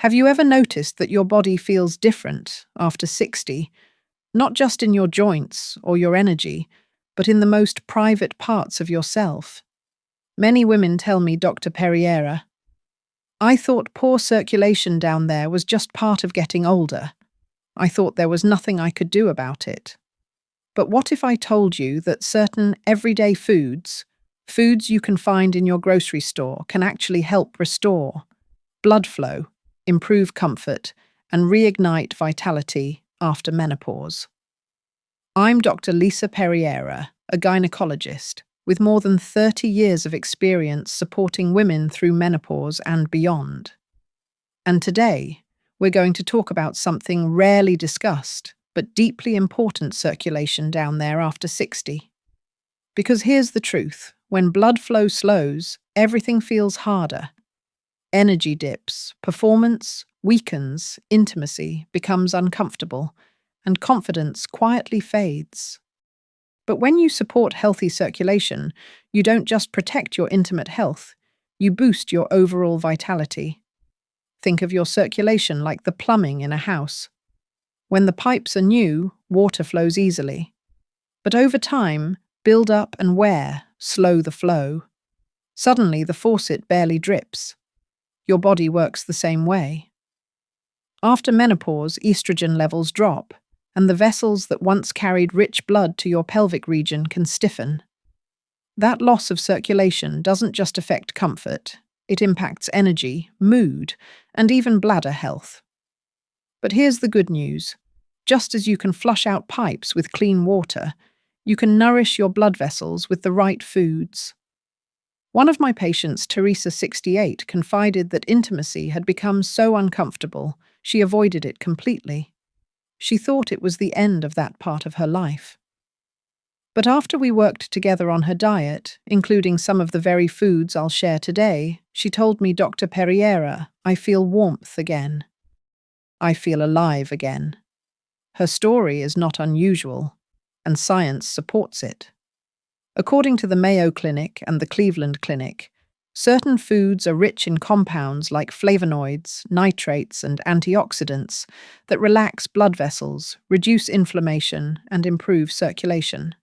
Have you ever noticed that your body feels different after 60, not just in your joints or your energy, but in the most private parts of yourself? Many women tell me, Dr. Perriera, I thought poor circulation down there was just part of getting older. I thought there was nothing I could do about it. But what if I told you that certain everyday foods you can find in your grocery store, can actually help restore blood flow, improve comfort, and reignite vitality after menopause? I'm Dr. Lisa Perriera, a gynecologist with more than 30 years of experience supporting women through menopause and beyond. And today, we're going to talk about something rarely discussed, but deeply important: circulation down there after 60. Because here's the truth: when blood flow slows, everything feels harder. Energy dips, performance weakens, intimacy becomes uncomfortable, and confidence quietly fades. But when you support healthy circulation, you don't just protect your intimate health, you boost your overall vitality. Think of your circulation like the plumbing in a house. When the pipes are new, water flows easily. But over time, build up and wear slow the flow. Suddenly, the faucet barely drips. Your body works the same way. After menopause, estrogen levels drop, and the vessels that once carried rich blood to your pelvic region can stiffen. That loss of circulation doesn't just affect comfort, it impacts energy, mood, and even bladder health. But here's the good news: just as you can flush out pipes with clean water, you can nourish your blood vessels with the right foods. One of my patients, Teresa, 68, confided that intimacy had become so uncomfortable, she avoided it completely. She thought it was the end of that part of her life. But after we worked together on her diet, including some of the very foods I'll share today, she told me, Dr. Perriera, I feel warmth again. I feel alive again. Her story is not unusual, and science supports it. According to the Mayo Clinic and the Cleveland Clinic, certain foods are rich in compounds like flavonoids, nitrates, and antioxidants that relax blood vessels, reduce inflammation, and improve circulation.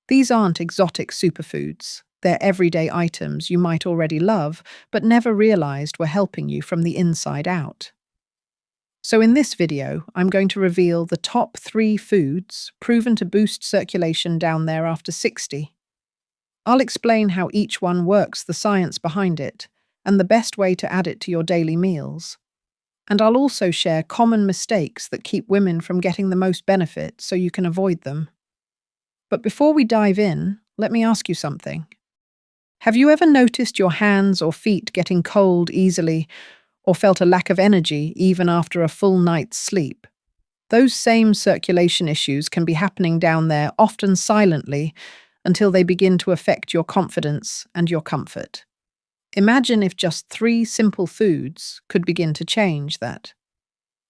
These aren't exotic superfoods. They're everyday items you might already love, but never realized were helping you from the inside out. So in this video, I'm going to reveal the top 3 foods proven to boost circulation down there after 60. I'll explain how each one works, the science behind it, and the best way to add it to your daily meals. And I'll also share common mistakes that keep women from getting the most benefit so you can avoid them. But before we dive in, let me ask you something. Have you ever noticed your hands or feet getting cold easily, or felt a lack of energy even after a full night's sleep? Those same circulation issues can be happening down there, often silently, until they begin to affect your confidence and your comfort. Imagine if just 3 simple foods could begin to change that.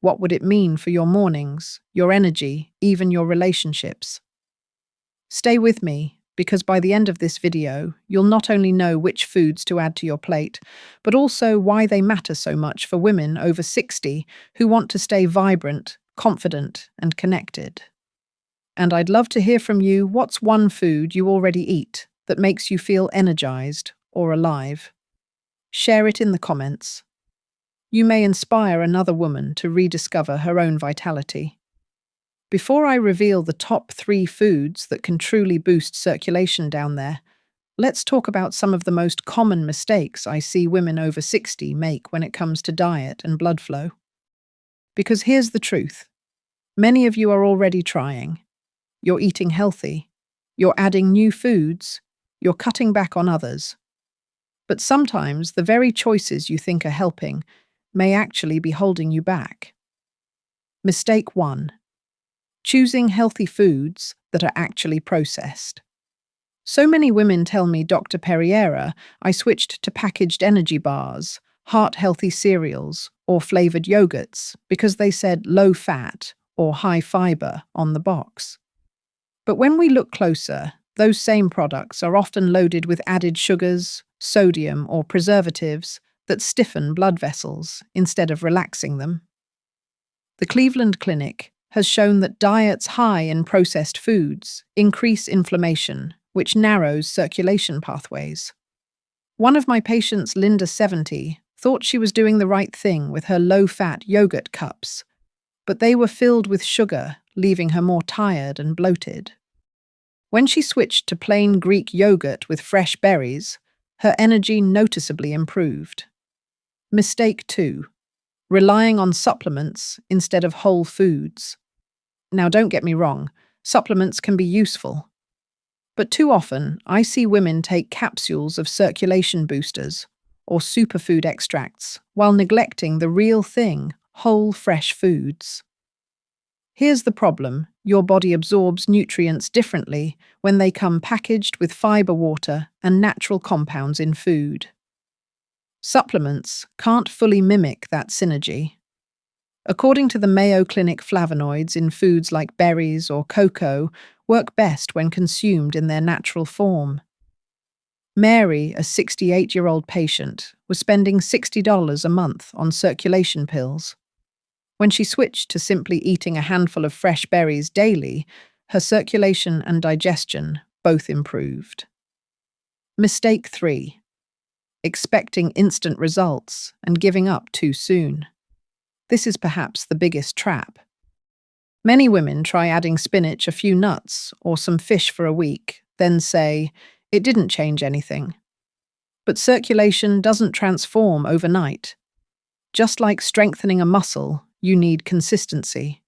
What would it mean for your mornings, your energy, even your relationships? Stay with me, because by the end of this video, you'll not only know which foods to add to your plate, but also why they matter so much for women over 60 who want to stay vibrant, confident, and connected. And I'd love to hear from you. What's one food you already eat that makes you feel energized or alive? Share it in the comments. You may inspire another woman to rediscover her own vitality. Before I reveal the top 3 foods that can truly boost circulation down there, let's talk about some of the most common mistakes I see women over 60 make when it comes to diet and blood flow. Because here's the truth: many of you are already trying. You're eating healthy, you're adding new foods, you're cutting back on others. But sometimes the very choices you think are helping may actually be holding you back. Mistake 1: choosing healthy foods that are actually processed. So many women tell me, Dr. Perriera, I switched to packaged energy bars, heart-healthy cereals, or flavored yogurts because they said low fat or high fiber on the box. But when we look closer, those same products are often loaded with added sugars, sodium, or preservatives that stiffen blood vessels instead of relaxing them. The Cleveland Clinic has shown that diets high in processed foods increase inflammation, which narrows circulation pathways. One of my patients, Linda, 70, thought she was doing the right thing with her low-fat yogurt cups, but they were filled with sugar, leaving her more tired and bloated. When she switched to plain Greek yogurt with fresh berries, her energy noticeably improved. Mistake 2. Relying on supplements instead of whole foods. Now, don't get me wrong, supplements can be useful. But too often, I see women take capsules of circulation boosters or superfood extracts while neglecting the real thing, whole, fresh foods. Here's the problem: your body absorbs nutrients differently when they come packaged with fiber, water, and natural compounds in food. Supplements can't fully mimic that synergy. According to the Mayo Clinic, flavonoids in foods like berries or cocoa work best when consumed in their natural form. Mary, a 68-year-old patient, was spending $60 a month on circulation pills. When she switched to simply eating a handful of fresh berries daily, her circulation and digestion both improved. Mistake 3. Expecting instant results and giving up too soon. This is perhaps the biggest trap. Many women try adding spinach, a few nuts, or some fish for a week, then say, "It didn't change anything." But circulation doesn't transform overnight. Just like strengthening a muscle, you need consistency.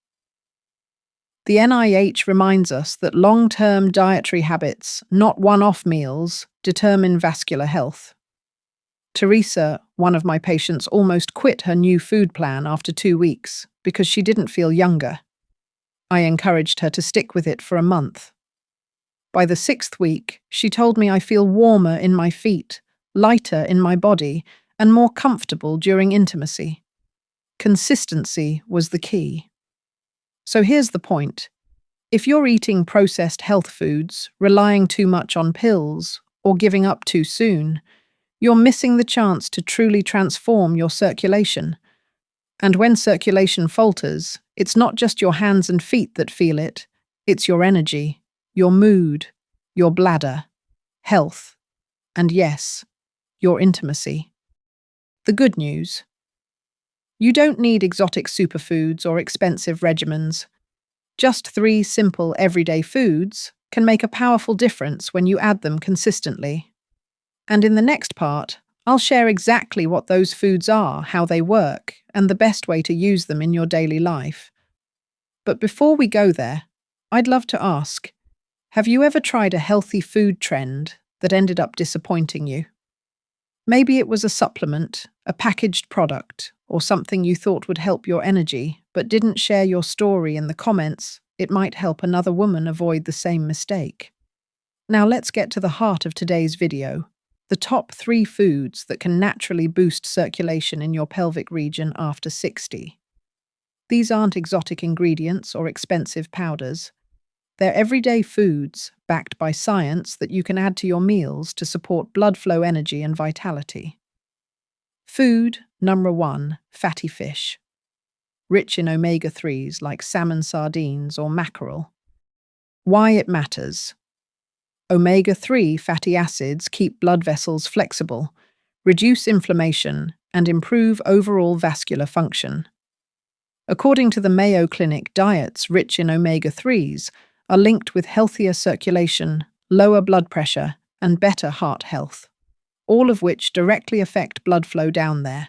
The NIH reminds us that long-term dietary habits, not one-off meals, determine vascular health. Teresa, one of my patients, almost quit her new food plan after 2 weeks because she didn't feel younger. I encouraged her to stick with it for a month. By the 6th week, she told me, "I feel warmer in my feet, lighter in my body, and more comfortable during intimacy." Consistency was the key. So here's the point. If you're eating processed health foods, relying too much on pills, or giving up too soon, you're missing the chance to truly transform your circulation. And when circulation falters, it's not just your hands and feet that feel it, it's your energy, your mood, your bladder, health, and yes, your intimacy. The good news: you don't need exotic superfoods or expensive regimens. Just 3 simple everyday foods can make a powerful difference when you add them consistently. And in the next part, I'll share exactly what those foods are, how they work, and the best way to use them in your daily life. But before we go there, I'd love to ask, have you ever tried a healthy food trend that ended up disappointing you? Maybe it was a supplement, a packaged product, or something you thought would help your energy, but didn't share your story in the comments. It might help another woman avoid the same mistake. Now let's get to the heart of today's video: the top 3 foods that can naturally boost circulation in your pelvic region after 60. These aren't exotic ingredients or expensive powders. They're everyday foods, backed by science, that you can add to your meals to support blood flow, energy, and vitality. Food number 1, fatty fish. Rich in omega-3s like salmon, sardines, or mackerel. Why it matters. Omega-3 fatty acids keep blood vessels flexible, reduce inflammation, and improve overall vascular function. According to the Mayo Clinic, diets rich in omega-3s are linked with healthier circulation, lower blood pressure, and better heart health, all of which directly affect blood flow down there.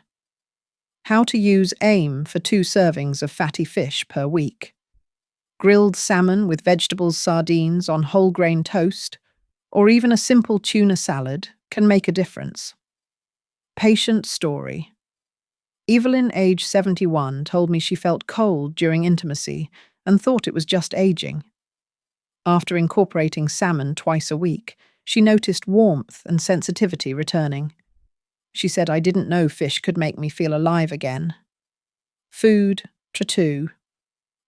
How to use: aim for 2 servings of fatty fish per week. Grilled salmon with vegetables, sardines on whole grain toast, or even a simple tuna salad can make a difference. Patient story. Evelyn, age 71, told me she felt cold during intimacy and thought it was just aging. After incorporating salmon twice a week, she noticed warmth and sensitivity returning. She said, "I didn't know fish could make me feel alive again." Food, 2.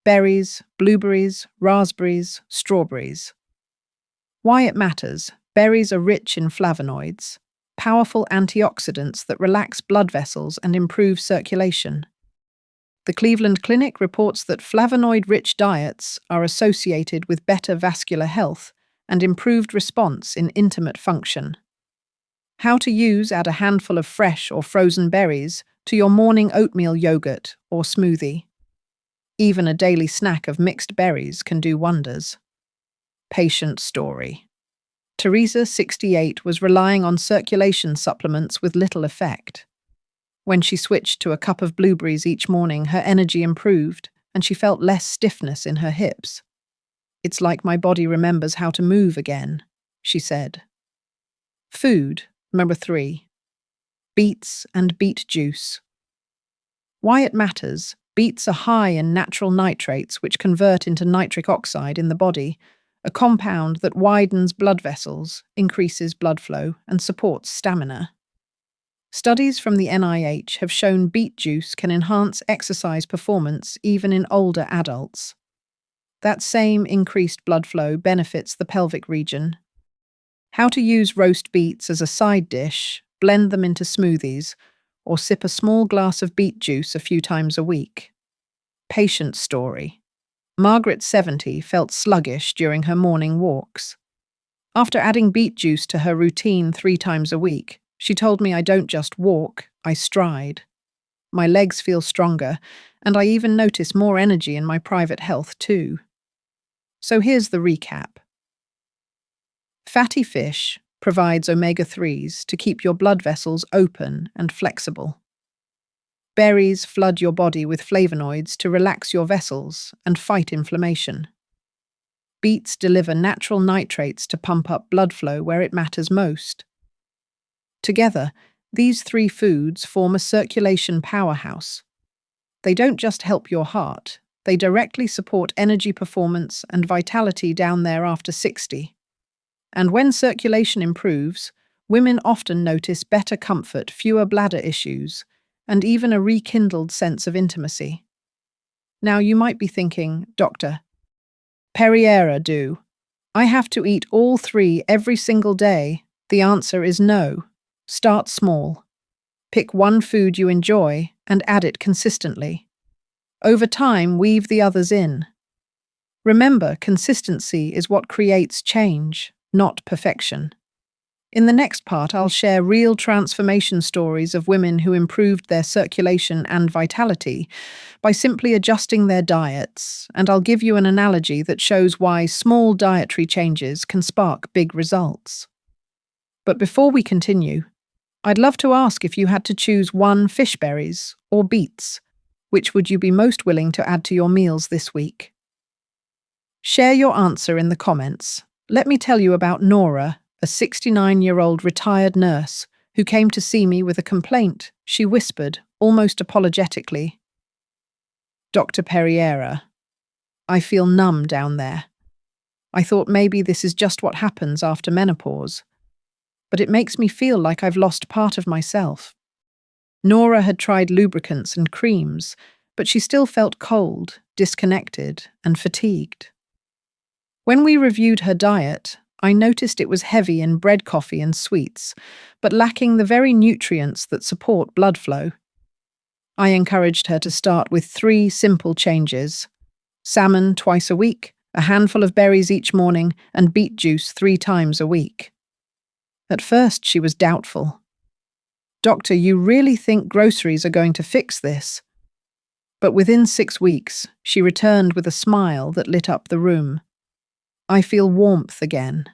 Berries, blueberries, raspberries, strawberries. Why it matters: berries are rich in flavonoids. powerful antioxidants that relax blood vessels and improve circulation. The Cleveland Clinic reports that flavonoid-rich diets are associated with better vascular health and improved response in intimate function. How to use: add a handful of fresh or frozen berries to your morning oatmeal yogurt or smoothie. Even a daily snack of mixed berries can do wonders. Patient story. Teresa, 68, was relying on circulation supplements with little effect. When she switched to a cup of blueberries each morning, her energy improved and she felt less stiffness in her hips. "It's like my body remembers how to move again," she said. Food, number 3. Beets and beet juice. Why it matters: beets are high in natural nitrates which convert into nitric oxide in the body, a compound that widens blood vessels, increases blood flow, and supports stamina. Studies from the NIH have shown beet juice can enhance exercise performance even in older adults. That same increased blood flow benefits the pelvic region. How to use roast beets as a side dish: blend them into smoothies, or sip a small glass of beet juice a few times a week. Patient story. Margaret, 70, felt sluggish during her morning walks. After adding beet juice to her routine 3 times a week, she told me, "I don't just walk, I stride. My legs feel stronger, and I even notice more energy in my private health too." So here's the recap. Fatty fish provides omega-3s to keep your blood vessels open and flexible. Berries flood your body with flavonoids to relax your vessels and fight inflammation. Beets deliver natural nitrates to pump up blood flow where it matters most. Together, these 3 foods form a circulation powerhouse. They don't just help your heart, they directly support energy performance and vitality down there after 60. And when circulation improves, women often notice better comfort, fewer bladder issues, and even a rekindled sense of intimacy. Now you might be thinking, "Doctor, Perriera, do I have to eat all 3 every single day?" The answer is no. Start small. Pick one food you enjoy and add it consistently. Over time, weave the others in. Remember, consistency is what creates change, not perfection. In the next part, I'll share real transformation stories of women who improved their circulation and vitality by simply adjusting their diets, and I'll give you an analogy that shows why small dietary changes can spark big results. But before we continue, I'd love to ask, if you had to choose one: fish berries or beets, which would you be most willing to add to your meals this week? Share your answer in the comments. Let me tell you about Nora, a 69-year-old retired nurse who came to see me with a complaint. She whispered, almost apologetically, "Dr. Perriera, I feel numb down there. I thought maybe this is just what happens after menopause, but it makes me feel like I've lost part of myself." Nora had tried lubricants and creams, but she still felt cold, disconnected, and fatigued. When we reviewed her diet, I noticed it was heavy in bread, coffee, and sweets, but lacking the very nutrients that support blood flow. I encouraged her to start with 3 simple changes: salmon twice a week, a handful of berries each morning, and beet juice 3 times a week. At first, she was doubtful. "Doctor, you really think groceries are going to fix this?" But within 6 weeks, she returned with a smile that lit up the room. "I feel warmth again.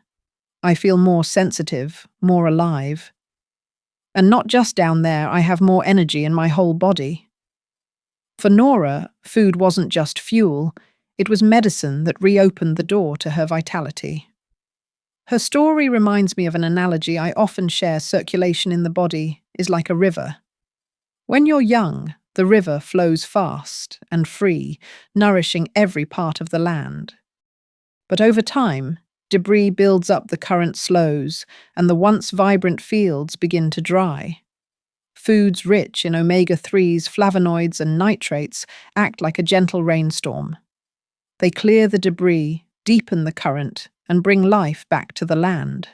I feel more sensitive, more alive. And not just down there, I have more energy in my whole body." For Nora, food wasn't just fuel, it was medicine that reopened the door to her vitality. Her story reminds me of an analogy I often share: circulation in the body is like a river. When you're young, the river flows fast and free, nourishing every part of the land. But over time, debris builds up, the current slows, and the once vibrant fields begin to dry. Foods rich in omega-3s, flavonoids, and nitrates act like a gentle rainstorm. They clear the debris, deepen the current, and bring life back to the land.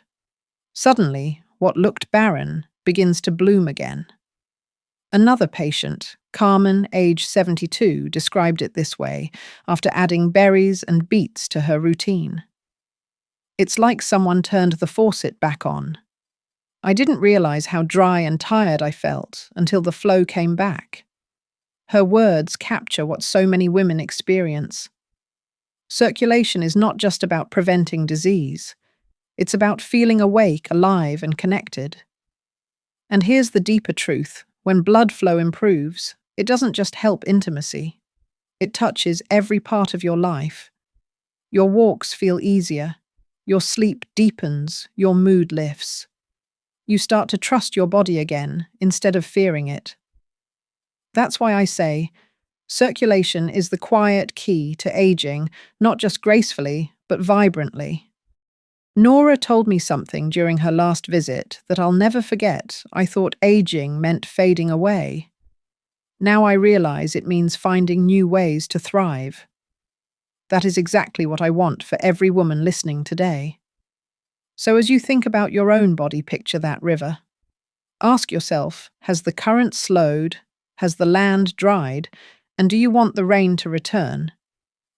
Suddenly, what looked barren begins to bloom again. Another patient, Carmen, age 72, described it this way after adding berries and beets to her routine. It's like someone turned the faucet back on. I didn't realize how dry and tired I felt until the flow came back. Her words capture what so many women experience. Circulation is not just about preventing disease. It's about feeling awake, alive, and connected. And here's the deeper truth. When blood flow improves, it doesn't just help intimacy. It touches every part of your life. Your walks feel easier. Your sleep deepens. Your mood lifts. You start to trust your body again instead of fearing it. That's why I say, circulation is the quiet key to aging, not just gracefully, but vibrantly. Nora told me something during her last visit that I'll never forget. I thought aging meant fading away. Now I realize it means finding new ways to thrive. That is exactly what I want for every woman listening today. So as you think about your own body, picture that river. Ask yourself, has the current slowed? Has the land dried? And do you want the rain to return?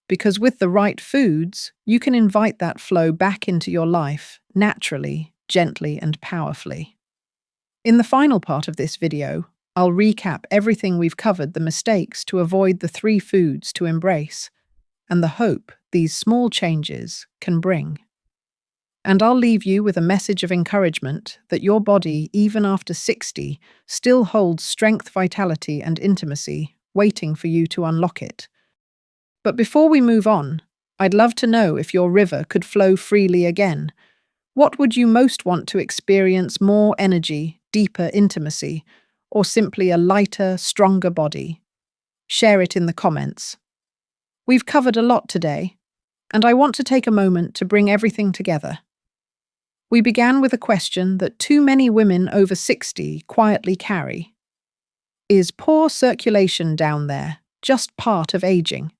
Because with the right foods, you can invite that flow back into your life, naturally, gently, and powerfully. In the final part of this video, I'll recap everything we've covered, the mistakes to avoid, the 3 foods to embrace, and the hope these small changes can bring. And I'll leave you with a message of encouragement that your body, even after 60, still holds strength, vitality, and intimacy, waiting for you to unlock it. But before we move on, I'd love to know if your river could flow freely again. What would you most want to experience? More energy, deeper intimacy, or simply a lighter, stronger body? Share it in the comments. We've covered a lot today, and I want to take a moment to bring everything together. We began with a question that too many women over 60 quietly carry. Is poor circulation down there just part of aging?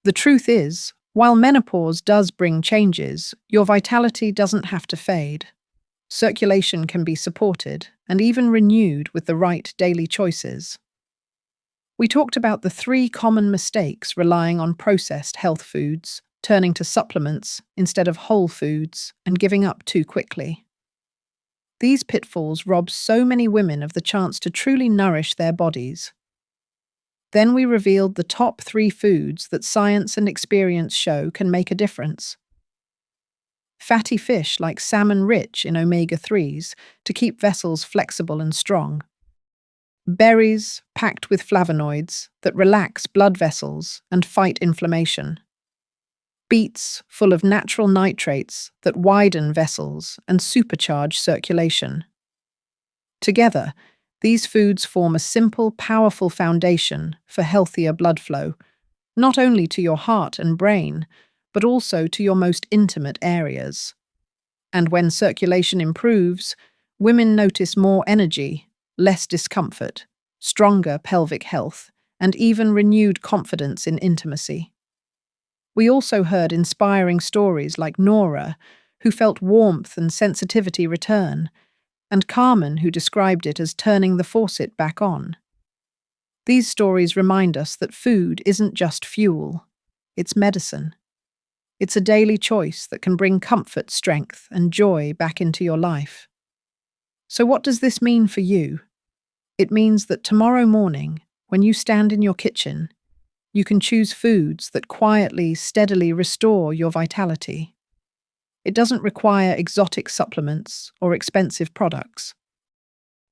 The truth is, while menopause does bring changes, your vitality doesn't have to fade. Circulation can be supported and even renewed with the right daily choices. We talked about the 3 common mistakes: relying on processed health foods, turning to supplements instead of whole foods, and giving up too quickly. These pitfalls rob so many women of the chance to truly nourish their bodies. Then we revealed the top 3 foods that science and experience show can make a difference. Fatty fish like salmon, rich in omega-3s to keep vessels flexible and strong. Berries packed with flavonoids that relax blood vessels and fight inflammation. Beets full of natural nitrates that widen vessels and supercharge circulation. Together, these foods form a simple, powerful foundation for healthier blood flow, not only to your heart and brain, but also to your most intimate areas. And when circulation improves, women notice more energy, less discomfort, stronger pelvic health, and even renewed confidence in intimacy. We also heard inspiring stories like Nora, who felt warmth and sensitivity return, and Carmen, who described it as turning the faucet back on. These stories remind us that food isn't just fuel, it's medicine. It's a daily choice that can bring comfort, strength, and joy back into your life. So what does this mean for you? It means that tomorrow morning, when you stand in your kitchen, you can choose foods that quietly, steadily restore your vitality. It doesn't require exotic supplements or expensive products.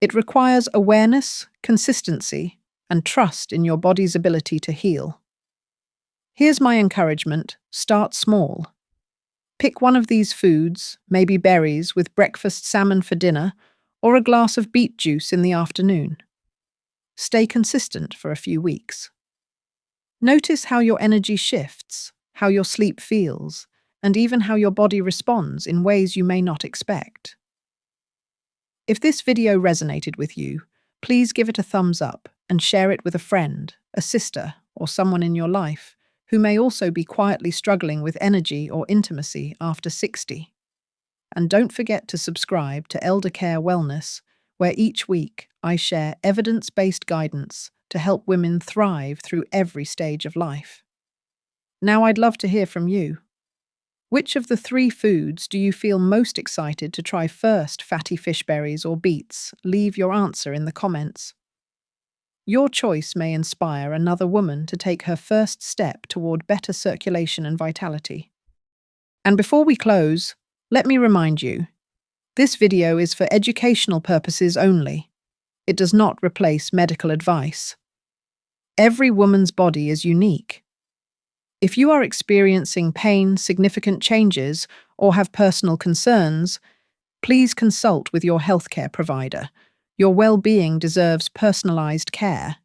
It requires awareness, consistency, and trust in your body's ability to heal. Here's my encouragement: start small. Pick one of these foods, maybe berries with breakfast salmon for dinner, or a glass of beet juice in the afternoon. Stay consistent for a few weeks. Notice how your energy shifts, how your sleep feels, and even how your body responds in ways you may not expect. If this video resonated with you, please give it a thumbs up and share it with a friend, a sister, or someone in your life who may also be quietly struggling with energy or intimacy after 60. And don't forget to subscribe to Elder Care Wellness, where each week I share evidence-based guidance to help women thrive through every stage of life. Now I'd love to hear from you. Which of the three foods do you feel most excited to try first, fatty fish berries or beets? Leave your answer in the comments. Your choice may inspire another woman to take her first step toward better circulation and vitality. And before we close, let me remind you, this video is for educational purposes only. It does not replace medical advice. Every woman's body is unique. If you are experiencing pain, significant changes, or have personal concerns, please consult with your healthcare provider. Your well-being deserves personalized care.